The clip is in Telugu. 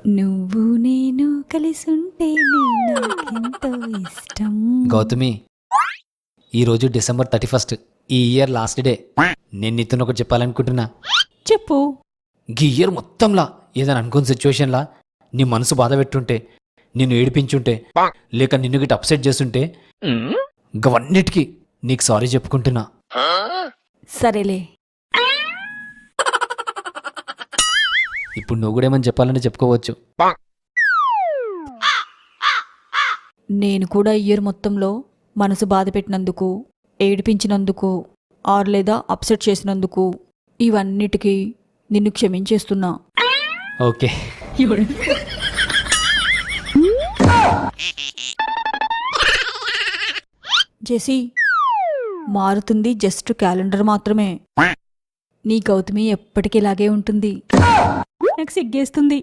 నువ్వు నేను కలిసుంటే నాకెంతో ఇష్టం. గౌతమి, ఈరోజు December 31st, ఈ ఇయర్ లాస్ట్ డే. నేను నీతో ఒకటి చెప్పాలనుకుంటున్నా. చెప్పు. ఈ ఇయర్ మొత్తంలా ఏదైనా అనుకున్న సిచ్యువేషన్లా నీ మనసు బాధ పెట్టుంటే, నిన్ను ఏడిపించుంటే, లేక నిన్ను గిట్ట అప్సెట్ చేస్తుంటే గవన్నిటికీ నీకు సారీ చెప్పుకుంటున్నా. సరేలే. ఇప్పుడు నువ్వు కూడా ఏమని చెప్పాలని చెప్పుకోవచ్చు. నేను కూడా ఇయర్ మొత్తంలో మనసు బాధ పెట్టినందుకు, ఏడిపించినందుకు, ఆర్ లేదా అప్సెట్ చేసినందుకు ఇవన్నిటికీ నిన్ను క్షమించేస్తున్నా. ఓకే. జెసీ, మారుతుంది జస్ట్ క్యాలెండర్ మాత్రమే. నీ గౌతమి ఎప్పటికిలాగే ఉంటుంది. నాకు సిగ్గేస్తుంది.